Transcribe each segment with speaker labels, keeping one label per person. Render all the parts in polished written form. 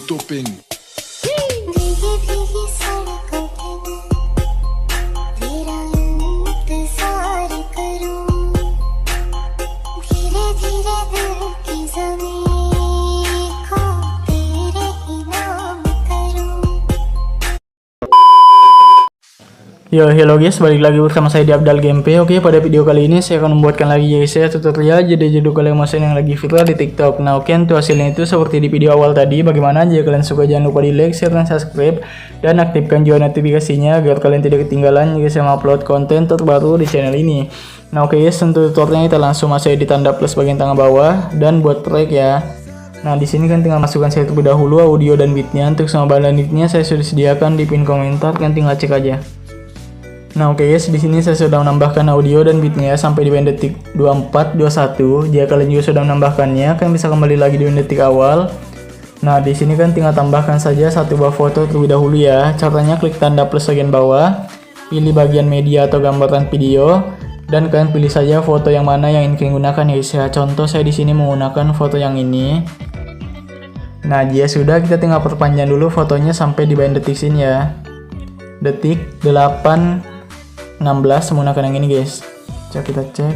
Speaker 1: topeng.
Speaker 2: भीगी भीगी सड़कों पे तेरा इंतजार करूं, धीरे धीरे दिल की ज़मीं को तेरे ही नाम करूं।
Speaker 3: Yo, hello guys, balik lagi bersama saya di Abdal Gameplay. Oke, pada video kali ini saya akan membuatkan lagi saya tutorial judul kalian motion yang lagi viral di TikTok. Nah, oke, untuk hasilnya itu seperti di video awal tadi. Bagaimana? Jika kalian suka, jangan lupa di like, share, dan subscribe, dan aktifkan juga notifikasinya agar kalian tidak ketinggalan jika saya upload konten terbaru di channel ini. Nah, oke guys, untuk tutorialnya kita langsung masuk di tanda plus bagian tengah bawah dan buat track ya. Nah, di sini kan tinggal masukkan saya terlebih dahulu audio dan beatnya. Untuk sama bahan beatnya saya sudah sediakan di pin komentar, kan tinggal cek aja. Nah, oke guys, di sini saya sudah menambahkan audio dan beatnya sampai di detik 24-21. Jika kalian juga sudah menambahkannya, kalian bisa kembali lagi di detik awal. Nah, di sini kan tinggal tambahkan saja satu buah foto terlebih dahulu ya. Caranya klik tanda plus bagian bawah, pilih bagian media atau gambaran video, dan kalian pilih saja foto yang mana yang ingin kalian gunakan ya guys ya. Contoh saya di sini menggunakan foto yang ini. Nah, jika sudah, kita tinggal perpanjang dulu fotonya sampai di bagian detik sini ya. Detik 8:16 menggunakan yang ini guys. Coba kita cek.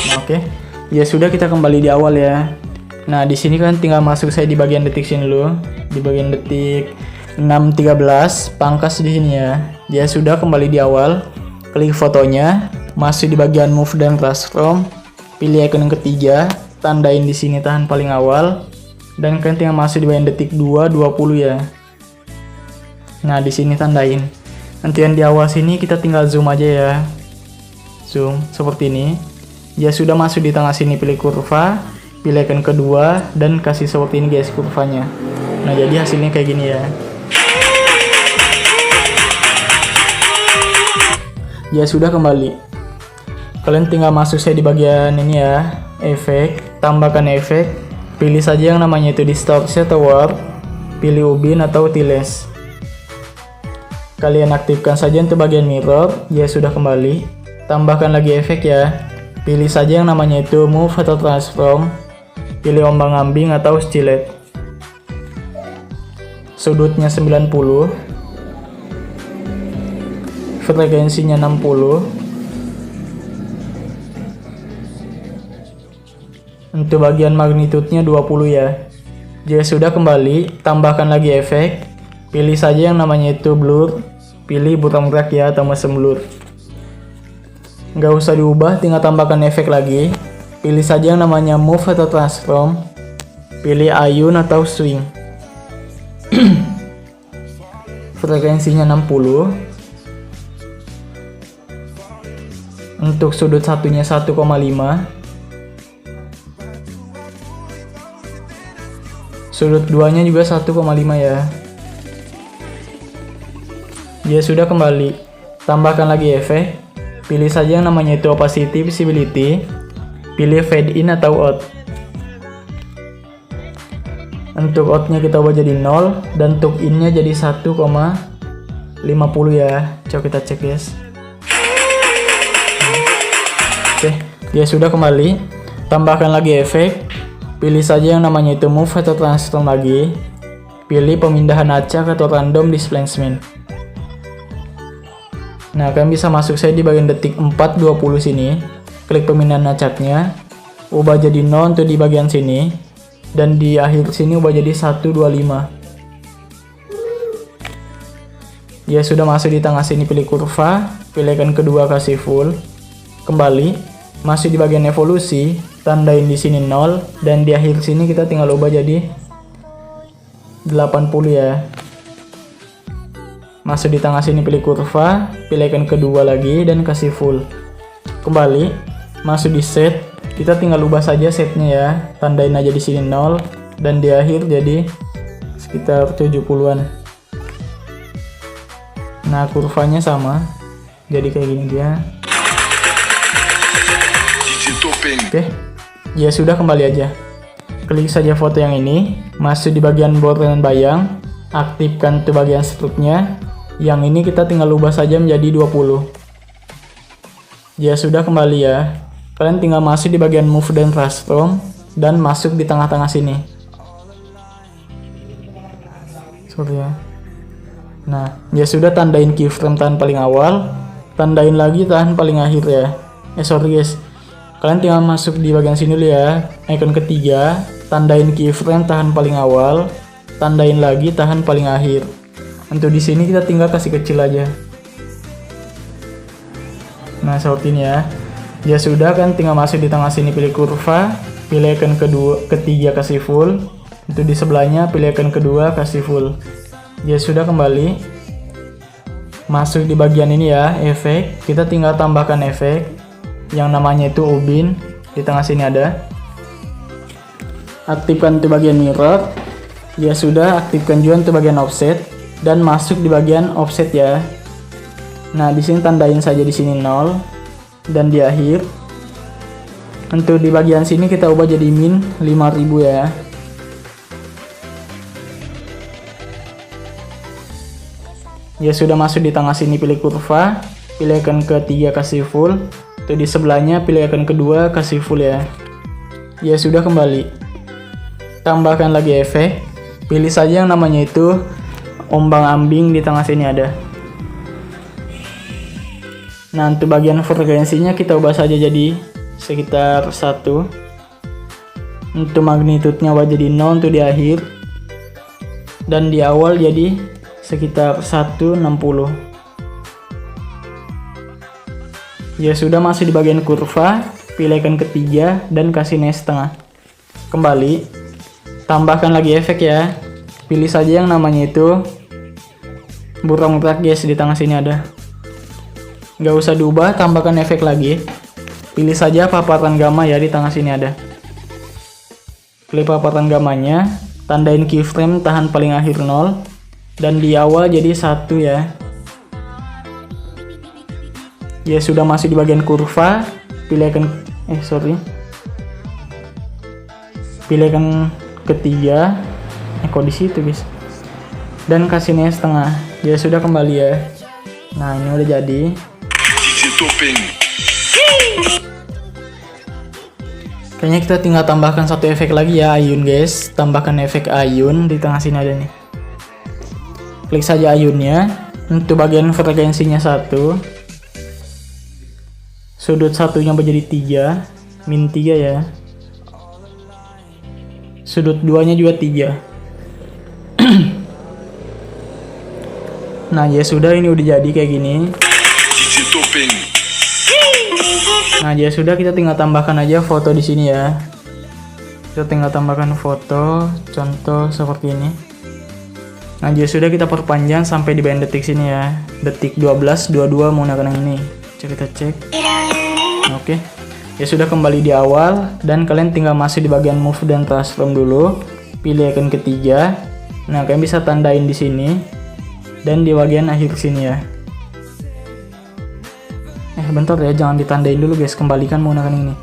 Speaker 3: Nah, oke. Ya sudah, kita kembali di awal ya. Nah, di sini kan tinggal masuk saya di bagian detik sini dulu. Di bagian detik 6:13 pangkas di sini ya. Ya sudah, kembali di awal. Klik fotonya, masuk di bagian move dan transform. Pilih icon yang ketiga, tandain di sini tahan paling awal, dan kalian tinggal masuk di bagian detik 2:20 ya. Nah, di sini tandain. Nanti yang di awal sini kita tinggal zoom aja ya. Zoom seperti ini. Ya sudah, masuk di tengah sini pilih kurva, pilih icon kedua, dan kasih seperti ini guys kurvanya. Nah, jadi hasilnya kayak gini ya. Ya sudah, kembali. Kalian tinggal masuk saya di bagian ini ya, efek, tambahkan efek, pilih saja yang namanya itu distortion atau warp, pilih ubin atau tiles. Kalian aktifkan saja untuk bagian mirror. Ya sudah, kembali. Tambahkan lagi efek ya. Pilih saja yang namanya itu move atau transform, pilih ombang-ambing atau stilet. Sudutnya 90, frekuensinya 60. Untuk bagian magnitudenya 20 ya. Jika sudah, kembali, tambahkan lagi efek, pilih saja yang namanya itu blur, pilih buram gerak ya atau motion blur. Nggak usah diubah, tinggal tambahkan efek lagi, pilih saja yang namanya move atau transform, pilih ayun atau swing. Frekuensinya 60. Untuk sudut satunya 1,5, sudut duanya juga 1,5 ya. Ya sudah, kembali, tambahkan lagi efek, pilih saja yang namanya itu opacity visibility, pilih fade in atau out. Untuk outnya kita ubah jadi 0, dan untuk innya jadi 1,50 ya. Coba kita cek guys. Oke, ya sudah, kembali, tambahkan lagi efek, pilih saja yang namanya itu move atau transform lagi, pilih pemindahan acak atau random displacement. Nah, kalian bisa masuk saya di bagian detik 4:20 sini, klik pemindahan acaknya, ubah jadi 0 untuk di bagian sini, dan di akhir sini ubah jadi 1,25. Ya sudah, masuk di tengah sini pilih kurva, pilih icon kedua kasih full, kembali, masuk di bagian evolusi, tandain di sini 0, dan di akhir sini kita tinggal ubah jadi 80 ya. Masuk di tengah sini pilih kurva, pilih icon kedua lagi, dan kasih full. Kembali, masuk di set, kita tinggal ubah saja setnya ya, tandain aja di sini 0, dan di akhir jadi sekitar 70-an. Nah, kurvanya sama, jadi kayak gini dia. Oke, ya sudah, kembali aja. Klik saja foto yang ini, masuk di bagian border dan bayang, aktifkan tuh bagian struknya. Yang ini kita tinggal ubah saja menjadi 20. Ya sudah, kembali ya. Kalian tinggal masuk di bagian move dan transform, dan masuk di tengah-tengah sini. seperti ya. Nah, ya sudah, tandain keyframe tahan paling awal, tandain lagi tahan paling akhir ya. Sorry guys, kalian tinggal masuk di bagian sini dulu ya, icon ketiga, tandain keyframe tahan paling awal, tandain lagi tahan paling akhir. Untuk di sini kita tinggal kasih kecil aja. Nah, seperti ini ya. Ya sudah kan, tinggal masuk di tengah sini, pilih kurva, pilih icon ketiga kasih full. Untuk di sebelahnya pilih icon kedua kasih full. Ya sudah, kembali masuk di bagian ini ya, efek. Kita tinggal tambahkan efek yang namanya itu ubin. Di tengah sini ada. Aktifkan untuk bagian mirror. Ya sudah, aktifkan juga untuk bagian offset dan masuk di bagian offset ya. Nah, di sini tandain saja di sini 0 dan di akhir. Untuk di bagian sini kita ubah jadi min 5000 ya. Ya sudah, masuk di tengah sini pilih kurva, pilih icon ketiga kasih full. Untuk di sebelahnya pilih icon kedua kasih full ya. Ya sudah, kembali. Tambahkan lagi efek. Pilih saja yang namanya itu ombang-ambing, di tengah sini ada. Nah, untuk bagian frekuensinya kita ubah saja jadi sekitar 1. Untuk magnitudenya ubah jadi 0 untuk di akhir. Dan di awal jadi sekitar 160. Ya sudah, masuk di bagian kurva, pilih icon ketiga dan kasih nilai setengah. Kembali, tambahkan lagi efek ya. Pilih saja yang namanya itu burung mutlak guys, di tengah sini ada. Nggak usah diubah, tambahkan efek lagi. Pilih saja paparan gamma ya, di tengah sini ada. Pilih paparan gammanya, tandain keyframe tahan paling akhir 0 dan di awal jadi 1 ya. Ya sudah, masuk di bagian kurva, pilih icon pilih icon ketiga, kok di situ guys, dan kasih nilai setengah. Ya sudah, kembali ya. Nah, ini udah jadi. Kayaknya kita tinggal tambahkan satu efek lagi ya, ayun guys. Tambahkan efek ayun, di tengah sini ada nih. Klik saja ayunnya. Untuk bagian frekuensinya 1, sudut satunya menjadi 3, min 3 ya. Sudut 2-nya juga 3. Nah, ya sudah, ini udah jadi kayak gini. Nah, ya sudah, kita tinggal tambahkan aja foto di sini ya. Kita tinggal tambahkan foto, contoh seperti ini. Nah, ya sudah, kita perpanjang sampai di bagian detik sini ya. Detik 12:22 menggunakan yang ini. Kita cek. Oke. Ya sudah, kembali di awal dan kalian tinggal masuk di bagian move dan transform dulu. Pilih icon ketiga. Nah, kalian bisa tandain di sini dan di bagian akhir sini ya. Bentar ya, jangan ditandain dulu guys, kembalikan menggunakan ini.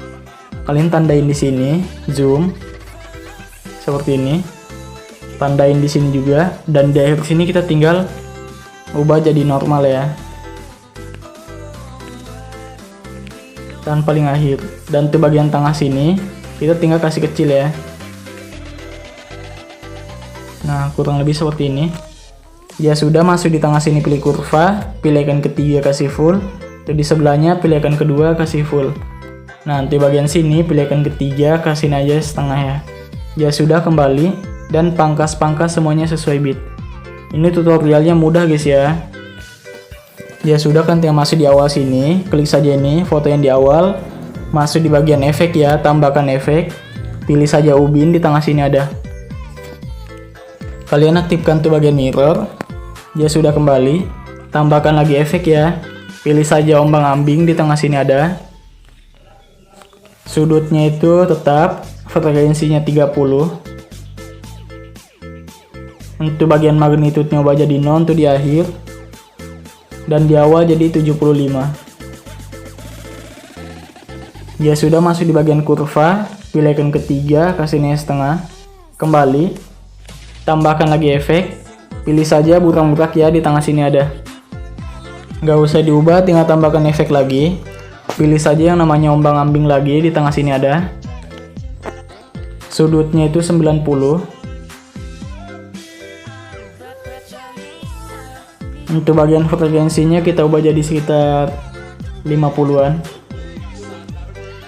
Speaker 3: Kalian tandain di sini, zoom seperti ini. Tandain di sini juga, dan di akhir sini kita tinggal ubah jadi normal ya. Dan paling akhir, dan di bagian tengah sini kita tinggal kasih kecil ya. Nah, kurang lebih seperti ini. Ya sudah, masuk di tengah sini pilih kurva, pilih icon ketiga kasih full. Di sebelahnya pilih icon kedua kasih full. Nah, di bagian sini pilih icon ketiga kasih aja setengah ya. Ya sudah, kembali dan pangkas-pangkas semuanya sesuai bit. Ini tutorialnya mudah guys ya. Ya sudah, kan tinggal masuk di awal sini, klik saja ini foto yang di awal, masuk di bagian efek ya, tambahkan efek, pilih saja ubin, di tengah sini ada. Kalian aktifkan tuh bagian mirror. Ya sudah, kembali, tambahkan lagi efek ya. Pilih saja ombang-ambing, di tengah sini ada. Sudutnya itu tetap, frekuensinya 30. Untuk bagian magnitudenya ubah jadi 0 untuk di akhir. Dan di awal jadi 75. Ya sudah, masuk di bagian kurva, pilih icon ketiga, kasih nilai setengah. Kembali, tambahkan lagi efek. Pilih saja burung mutlak ya, di tengah sini ada. Nggak usah diubah, tinggal tambahkan efek lagi. Pilih saja yang namanya ombang-ambing lagi, di tengah sini ada. Sudutnya itu 90. Untuk bagian frekuensinya kita ubah jadi sekitar 50-an.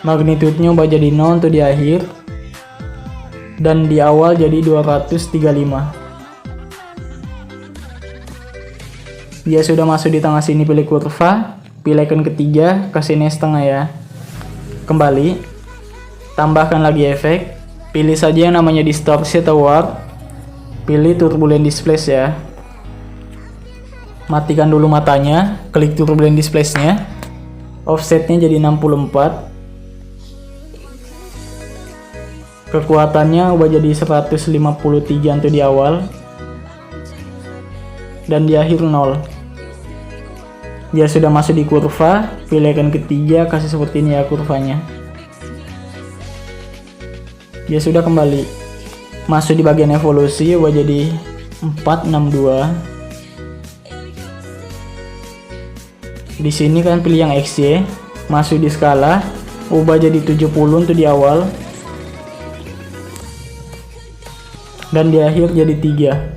Speaker 3: Magnitudenya ubah jadi 0 untuk di akhir. Dan di awal jadi 235. Dia sudah masuk di tengah sini, pilih kurva, pilih icon ketiga, kasih ini setengah ya. Kembali, tambahkan lagi efek, pilih saja yang namanya distorsi atau warp, pilih turbulent displace ya. Matikan dulu matanya, klik turbulent displace-nya, offsetnya jadi 64, kekuatannya ubah jadi 153 untuk di awal, dan di akhir 0. Dia sudah masuk di kurva, pilih icon ketiga, kasih seperti ini ya kurvanya. Dia sudah kembali masuk di bagian evolusi, ubah jadi 462. Di sini kan pilih yang XY, masuk di skala, ubah jadi 70 untuk di awal, dan di akhir jadi 3.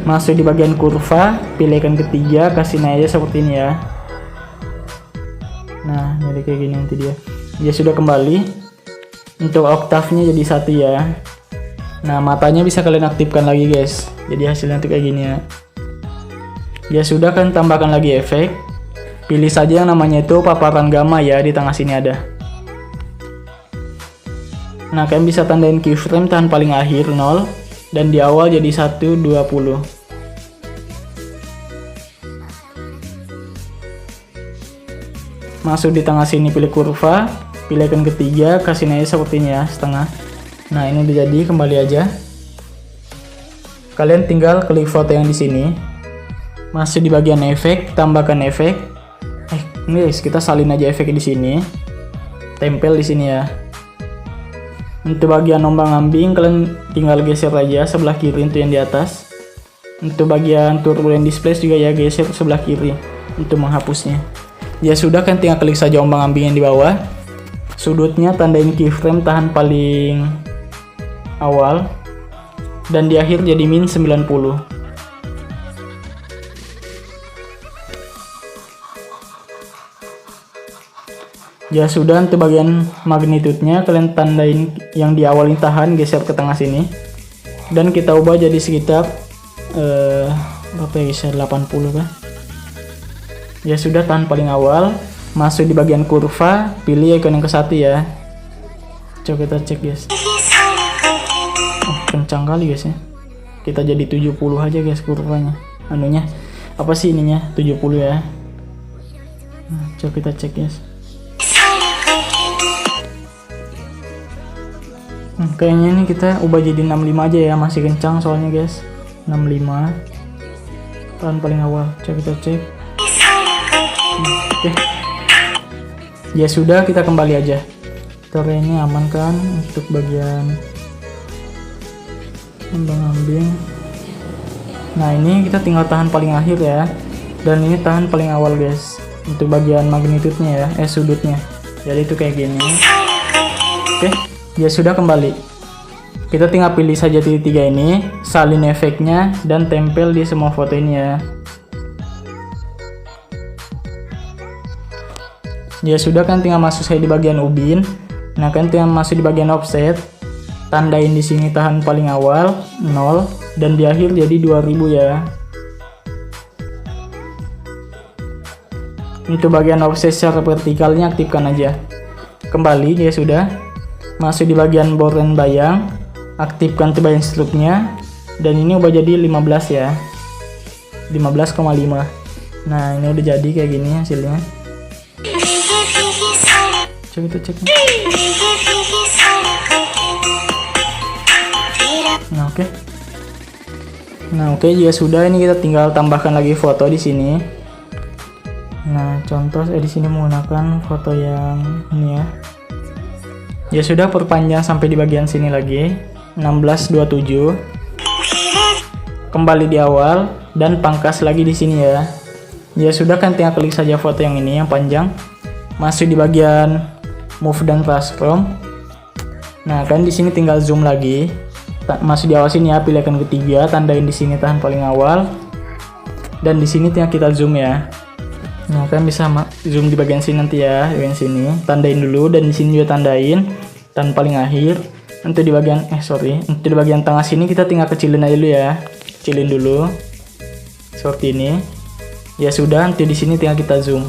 Speaker 3: Masuk di bagian kurva, pilih icon ketiga, kasih naik aja seperti ini ya. Nah, jadi kayak gini nanti dia. Dia sudah kembali. Untuk oktavnya jadi 1 ya. Nah, matanya bisa kalian aktifkan lagi guys. Jadi hasilnya tuh kayak gini ya. Ya sudah, kan tambahkan lagi efek. Pilih saja yang namanya itu paparan gamma ya, di tengah sini ada. Nah, kalian bisa tandain keyframe tahan paling akhir 0 dan di awal jadi 120. Masuk di tengah sini, pilih kurva, pilih icon ketiga, kasih naik seperti ini ya, setengah. Nah, ini udah jadi, kembali aja. Kalian tinggal klik foto yang di sini. Masuk di bagian efek, tambahkan efek. Guys, kita salin aja efek di sini. Tempel di sini ya. Untuk bagian ombang-ambing kalian tinggal geser aja sebelah kiri untuk yang di atas. Untuk bagian turbulent displace juga ya, geser sebelah kiri untuk menghapusnya. Ya sudah, kan tinggal klik saja ombang-ambing yang di bawah. Sudutnya tandain keyframe tahan paling awal dan di akhir jadi min 90. Ya sudah, untuk bagian magnitudenya kalian tandain yang di awal ini tahan, geser ke tengah sini, dan kita ubah jadi sekitar berapa ya guys, 80 kan. Ya sudah, tahan paling awal, masuk di bagian kurva, pilih icon yang ke 1 ya. Coba kita cek guys. Oh, kencang kali guys ya. Kita jadi 70 aja guys kurvanya. Anunya apa sih ininya, 70 ya. Nah, coba kita cek guys. Kayaknya ini kita ubah jadi 65 aja ya, masih kencang soalnya guys. 65 tahan paling awal, coba kita cek. Oke. Ya sudah, kita kembali aja. Ini aman kan untuk bagian ombang-ambing. Nah, ini kita tinggal tahan paling akhir ya, dan ini tahan paling awal guys. Untuk bagian magnitudenya ya, sudutnya. Jadi itu kayak gini. Oke, ya sudah, kembali. Kita tinggal pilih saja titik 3 ini, salin efeknya dan tempel di semua foto ini ya. Ya sudah, kan tinggal masuk saya di bagian ubin. Nah, kan tinggal masuk di bagian offset. Tandain di sini tahan paling awal 0 dan di akhir jadi 2000 ya. Untuk bagian offset secara vertikalnya aktifkan aja. Kembali, ya sudah. Masuk di bagian boren bayang, aktifkan tuh bayang struknya, dan ini ubah jadi 15 ya. 15,5. Nah, ini udah jadi kayak gini hasilnya. Coba kita cek. Nah, oke. Nah, oke, ya sudah, ini kita tinggal tambahkan lagi foto di sini. Nah, contoh di sini menggunakan foto yang ini ya. Ya sudah, perpanjang sampai di bagian sini lagi. 1627. Kembali di awal dan pangkas lagi di sini ya. Ya sudah, kan tinggal klik saja foto yang ini yang panjang. Masuk di bagian move dan transform. Nah, kan di sini tinggal zoom lagi. masih di awal sini ya, pilih icon ketiga, tandain di sini tahan paling awal. Dan di sini tinggal kita zoom ya. Nah, kalian bisa zoom di bagian sini nanti ya, di bagian sini. Tandain dulu dan di sini juga tandain tahan paling akhir. Untuk di bagian untuk di bagian tengah sini kita tinggal kecilin aja dulu ya. Kecilin dulu. Seperti ini. Ya sudah, nanti di sini tinggal kita zoom.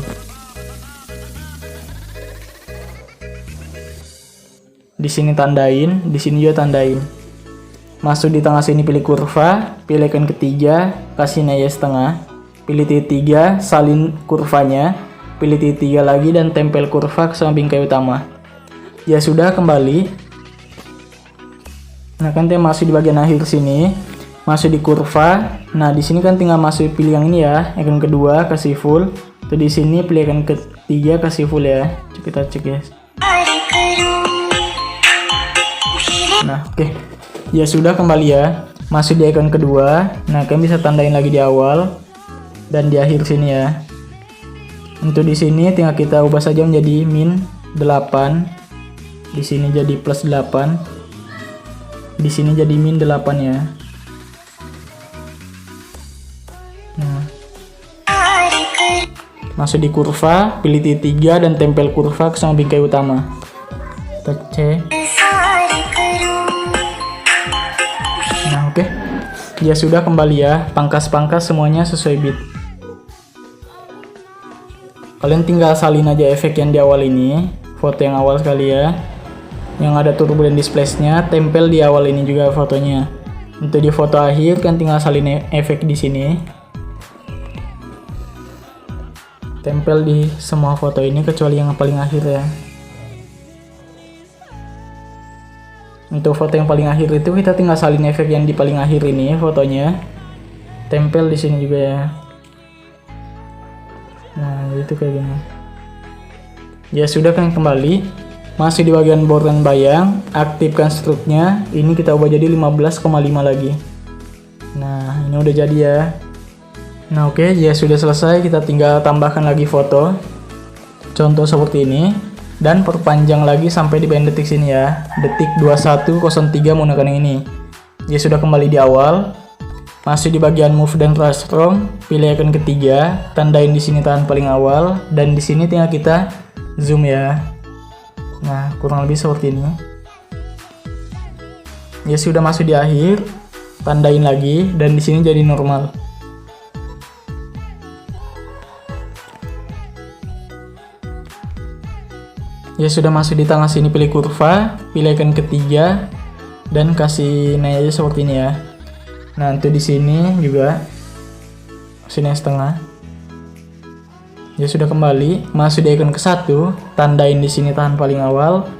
Speaker 3: Di sini tandain, di sini juga tandain. Masuk di tengah sini pilih kurva, pilih icon ketiga, kasih naya setengah, pilih titik 3, salin kurvanya, pilih titik 3 lagi dan tempel kurva ke samping kayu utama. Ya sudah, kembali. Nah, kan masih di bagian akhir sini, masuk di kurva. Nah, di sini kan tinggal masuk pilih yang ini ya, icon kedua kasih full. Tuh di sini pilih icon ketiga kasih full ya. Coba kita cek ya. Nah, oke. Ya sudah, kembali ya. Masuk di icon kedua. Nah, kalian bisa tandain lagi di awal dan di akhir sini ya. Untuk di sini tinggal kita ubah saja menjadi min 8. Di sini jadi plus 8. Di sini jadi min 8 ya. Nah. Masuk di kurva, pilih titik 3 dan tempel kurva ke samping kayu utama. Kita cek. Nah, oke. Ya sudah, kembali ya. Pangkas-pangkas semuanya sesuai bit. Kalian tinggal salin aja efek yang di awal ini, foto yang awal sekali ya. Yang ada turbulent displace-nya, tempel di awal ini juga fotonya. Untuk di foto akhir kan tinggal salin efek di sini. Tempel di semua foto ini kecuali yang paling akhir ya. Untuk foto yang paling akhir itu kita tinggal salin efek yang di paling akhir ini fotonya. Tempel di sini juga ya. Nah, itu kayak gini. Ya sudah, kan kembali. Masih di bagian border bayang, aktifkan struknya. Ini kita ubah jadi 15,5 lagi. Nah, ini udah jadi ya. Nah, oke, ya sudah selesai. Kita tinggal tambahkan lagi foto. Contoh seperti ini. Dan perpanjang lagi sampai di bagian detik sini ya. Detik 2103 menggunakan yang ini. Ya sudah, kembali di awal. Masih di bagian move dan transform, pilih icon ketiga, tandain di sini tahan paling awal dan di sini tinggal kita zoom ya. Nah, kurang lebih seperti ini. Ya sudah, masuk di akhir, tandain lagi dan di sini jadi normal. Ya sudah, masuk di tengah sini pilih kurva, pilih icon ketiga dan kasih naik aja seperti ini ya. Nah, untuk di sini juga sini setengah. Ya sudah, kembali. Masuk di icon ke-1, tandain di sini tahan paling awal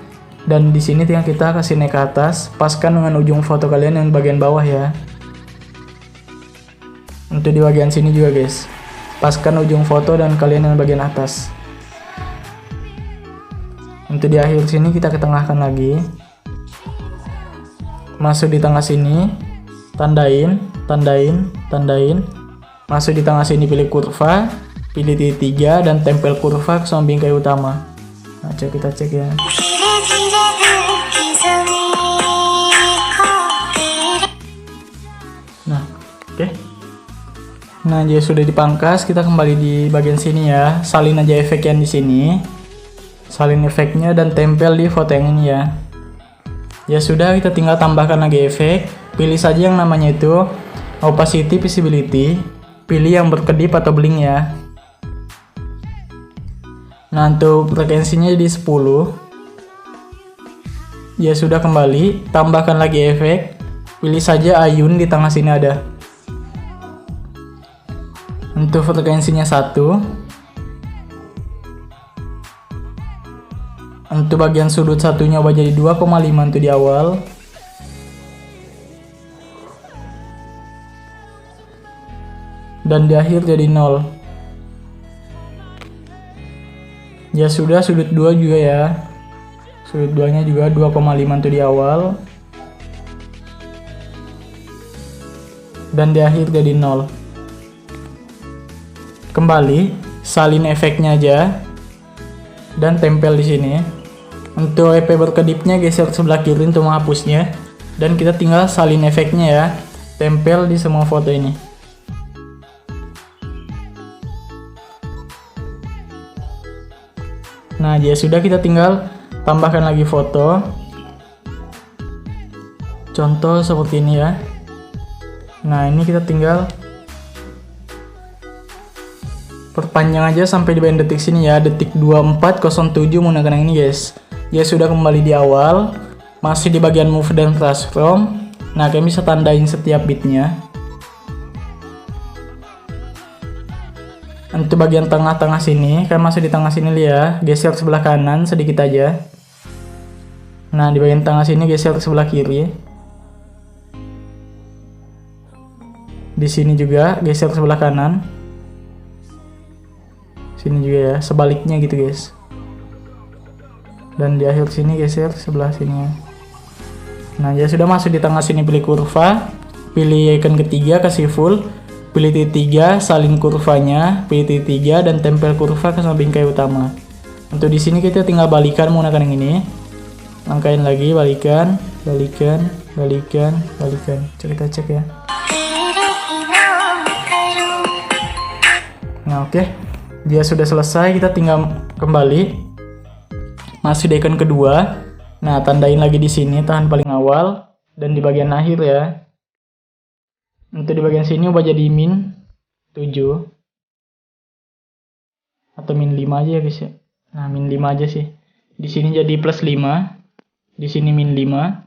Speaker 3: dan di sini tinggal kita kasih naik ke atas, paskan dengan ujung foto kalian yang bagian bawah ya. Untuk di bagian sini juga guys, paskan ujung foto dan kalian yang bagian atas. Untuk di akhir sini kita ketengahkan lagi. Masuk di tengah sini, tandain. Masuk di tengah sini pilih kurva, pilih titik 3 dan tempel kurva ke samping kayu utama. Nah, coba kita cek ya. Nah, oke. Nah, jadi sudah dipangkas, kita kembali di bagian sini ya. Salin aja efek yang di sini. Salin efeknya dan tempel di foto yang ini ya. Ya sudah, kita tinggal tambahkan lagi efek. Pilih saja yang namanya itu opacity visibility. Pilih yang berkedip atau bling ya. Nah, untuk frekuensinya jadi 10. Ya sudah, kembali. Tambahkan lagi efek. Pilih saja ayun di tengah sini ada. Untuk frekuensinya 1. Untuk bagian sudut satunya ubah jadi 2,5 untuk di awal. Dan di akhir jadi 0. Ya sudah, sudut 2 juga ya. Sudut 2-nya juga 2,5 untuk di awal. Dan di akhir jadi 0. Kembali, salin efeknya aja. Dan tempel di sini. Untuk EP berkedipnya geser sebelah kiri untuk menghapusnya. Dan kita tinggal salin efeknya ya, tempel di semua foto ini. Nah, ya sudah, kita tinggal tambahkan lagi foto. Contoh seperti ini ya. Nah, ini kita tinggal perpanjang aja sampai di bagian detik sini ya, detik 2407 menggunakan yang ini guys. Ya sudah, kembali di awal, masih di bagian move dan transform. Nah, kalian bisa tandain setiap bitnya. Untuk bagian tengah-tengah sini, kalian masih di tengah sini ya, geser sebelah kanan sedikit aja. Nah, di bagian tengah sini geser sebelah kiri. Di sini juga geser sebelah kanan. Sini juga ya, sebaliknya gitu guys. Dan di akhir sini geser sebelah sini ya. Nah, ya sudah, masuk di tengah sini, pilih kurva, pilih icon ketiga, kasih full, pilih titik 3, salin kurvanya, pilih titik 3 dan tempel kurva ke samping bingkai utama. Untuk di sini kita tinggal balikan menggunakan yang ini. Langkahin lagi, balikan. Kita cek ya. Nah, oke. Dia sudah selesai, kita tinggal kembali. Masih di icon kedua. Nah, tandain lagi di sini, tahan paling awal dan di bagian akhir ya. Untuk di bagian sini ubah jadi min 7 atau min 5 aja ya guys ya. Nah, min 5 aja sih. Di sini jadi plus 5. Di sini min 5.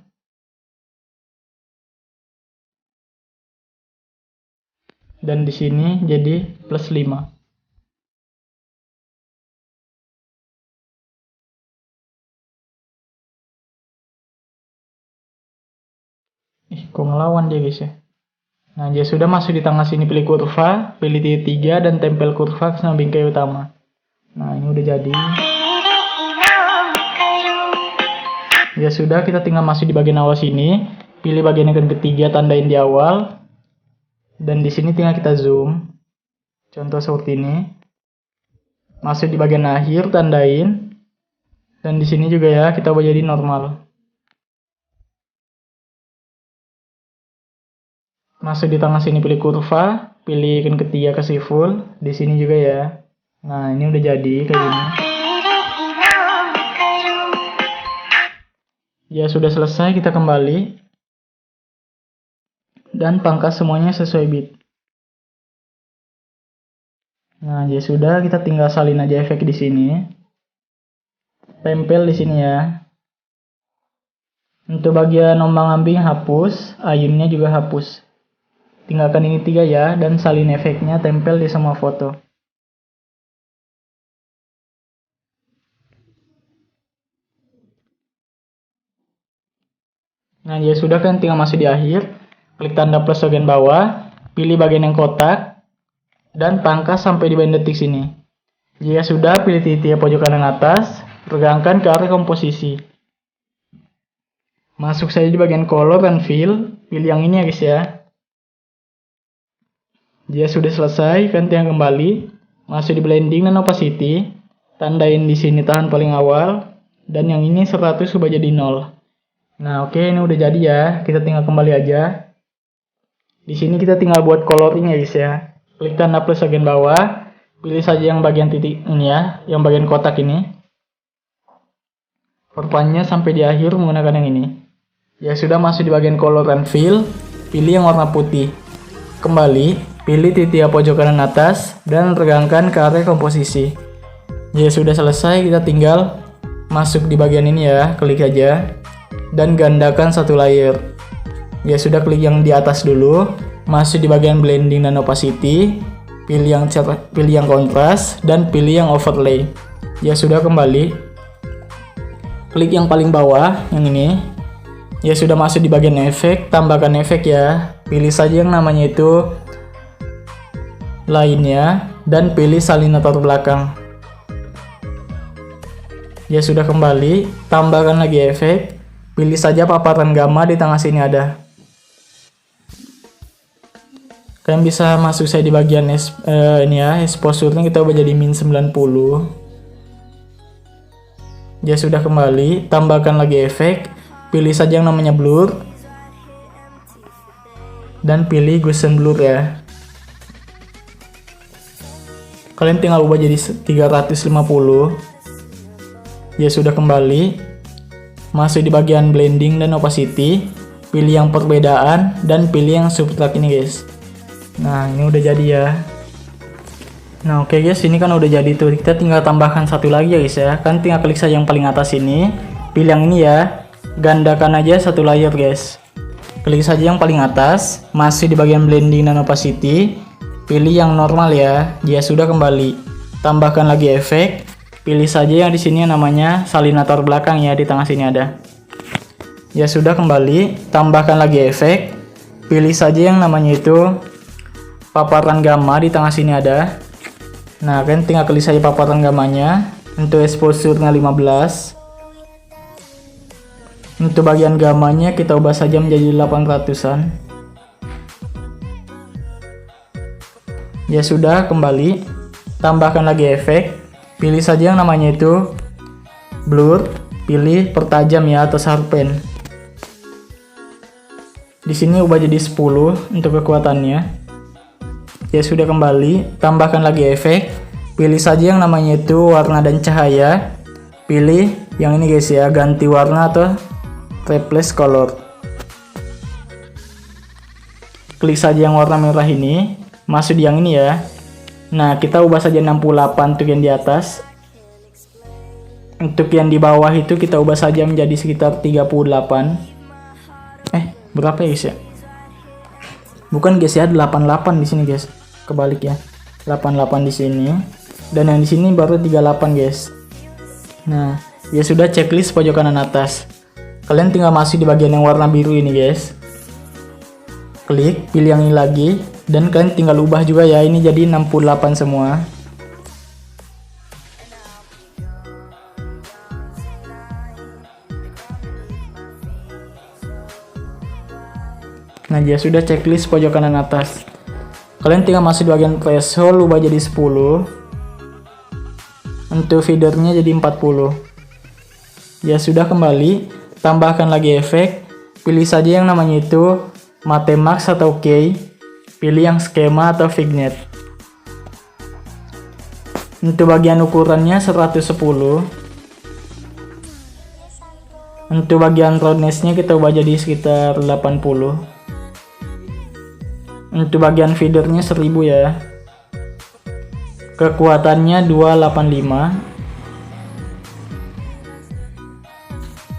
Speaker 3: Dan di sini jadi plus 5. Kok ngelawan dia guys ya. Nah, dia sudah, masuk di tengah sini, pilih kurva, pilih titik 3 dan tempel kurva ke samping bingkai utama. Nah, ini udah jadi. Ya sudah, kita tinggal masuk di bagian awal sini, pilih bagian yang ketiga, tandain di awal. Dan di sini tinggal kita zoom. Contoh seperti ini. Masuk di bagian akhir, tandain. Dan di sini juga ya, kita ubah jadi normal. Masuk di tengah sini, pilih kurva, pilih icon ketiga, kasih full. Di sini juga ya. Nah, ini udah jadi kayak gini. Ya sudah selesai, kita kembali dan pangkas semuanya sesuai bit. Nah, ya sudah, kita tinggal salin aja efek di sini. Tempel di sini ya. Untuk bagian ombang-ambing hapus, ayunnya juga hapus. Tinggalkan ini 3 ya, dan salin efeknya tempel di semua foto. Nah, ya sudah, kan tinggal masuk di akhir. Klik tanda plus bagian bawah, pilih bagian yang kotak, dan pangkas sampai di bagian detik sini. Jika sudah, pilih titik pojok kanan atas, regangkan ke arah komposisi. Masuk saja di bagian color dan fill, pilih yang ini ya guys ya. Jika sudah selesai, kan tinggal kembali, masuk di blending dan opacity, tandain di sini tahan paling awal, dan yang ini 100 ubah jadi 0. Nah, oke, ini udah jadi ya. Kita tinggal kembali aja. Di sini kita tinggal buat coloring ya guys ya. Klik tanda plus bagian bawah, pilih saja yang bagian titik ini ya, yang bagian kotak ini. Perpanjang sampai di akhir menggunakan yang ini. Ya sudah, masuk di bagian color and fill, pilih yang warna putih. Kembali, pilih titik pojok kanan atas dan regangkan ke area komposisi. Ya sudah selesai, kita tinggal masuk di bagian ini ya, klik aja dan gandakan satu layer. Ya sudah, klik yang di atas dulu, masuk di bagian blending dan opacity, pilih yang kontras dan pilih yang overlay. Ya sudah, kembali, klik yang paling bawah yang ini. Ya sudah, masuk di bagian efek, tambahkan efek ya. Pilih saja yang namanya itu lainnya dan pilih salin latar belakang. Ya sudah, kembali, tambahkan lagi efek. Pilih saja paparan gamma di tengah sini ada. Kalian bisa masuk saya di bagian ini ya, exposure-nya kita ubah jadi min 90. Ya sudah, kembali, tambahkan lagi efek. Pilih saja yang namanya blur, dan pilih Gaussian Blur ya. Kalian tinggal ubah jadi 350. Ya sudah, kembali. Masuk di bagian blending dan opacity. Pilih yang perbedaan dan pilih yang subtract ini guys. Nah ini udah jadi ya. Nah oke guys, ini kan udah jadi tuh. Kita tinggal tambahkan satu lagi ya guys ya. Kan tinggal klik saja yang paling atas ini. Pilih yang ini ya. Gandakan aja satu layer guys. Klik saja yang paling atas. Masih di bagian blending dan opacity. Pilih yang normal ya. Ya sudah, kembali. Tambahkan lagi efek. Pilih saja yang di sini namanya salinator belakang ya, di tengah sini ada. Ya sudah, kembali. Tambahkan lagi efek. Pilih saja yang namanya itu paparan gamma, di tengah sini ada. Nah, kan tinggal klik saja paparan gammanya. Untuk exposure-nya 15. Untuk bagian gammanya kita ubah saja menjadi 800-an. Ya sudah, kembali. Tambahkan lagi efek. Pilih saja yang namanya itu blur. Pilih pertajam ya atau sharpen. Di sini ubah jadi 10 untuk kekuatannya. Ya sudah, kembali. Tambahkan lagi efek. Pilih saja yang namanya itu warna dan cahaya. Pilih yang ini guys ya, ganti warna atau replace color. Klik saja yang warna merah ini. Masuk di yang ini ya. Nah kita ubah saja 68 untuk yang di atas. Untuk yang di bawah itu kita ubah saja menjadi sekitar 38. Berapa ya guys ya? Bukan guys ya, 88 di sini guys. Kebalik ya. 88 di sini. Dan yang di sini baru 38 guys. Nah, ya sudah, checklist pojok kanan atas. Kalian tinggal masuk di bagian yang warna biru ini guys. Klik, pilih yang ini lagi. Dan kalian tinggal ubah juga ya, ini jadi 68 semua. Nah ya sudah, checklist pojok kanan atas. Kalian tinggal masuk di bagian threshold, ubah jadi 10. Untuk feedernya jadi 40. Ya sudah, kembali. Tambahkan lagi efek. Pilih saja yang namanya itu Matte Max atau K. Pilih yang skema atau vignette. Untuk bagian ukurannya 110. Untuk bagian roundness-nya kita ubah jadi sekitar 80. Untuk bagian feedernya 1000 ya. Kekuatannya 285.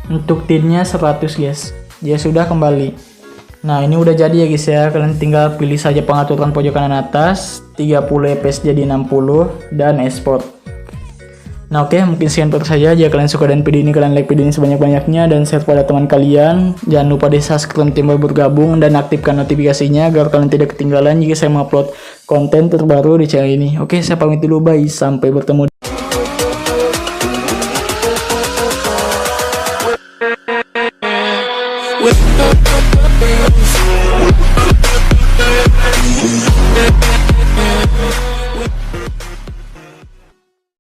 Speaker 3: Untuk tinnya 100 guys. Ya sudah, kembali. Nah ini udah jadi ya guys ya. Kalian tinggal pilih saja pengaturan pojok kanan atas. 30 fps jadi 60. Dan export. Nah oke, mungkin sekian untuk saja. Jika kalian suka dengan video ini, kalian like video ini sebanyak-banyaknya dan share pada teman kalian. Jangan lupa di subscribe, tim baru bergabung, dan aktifkan notifikasinya agar kalian tidak ketinggalan jika saya mengupload konten terbaru di channel ini. Oke, saya pamit dulu, bye, sampai bertemu.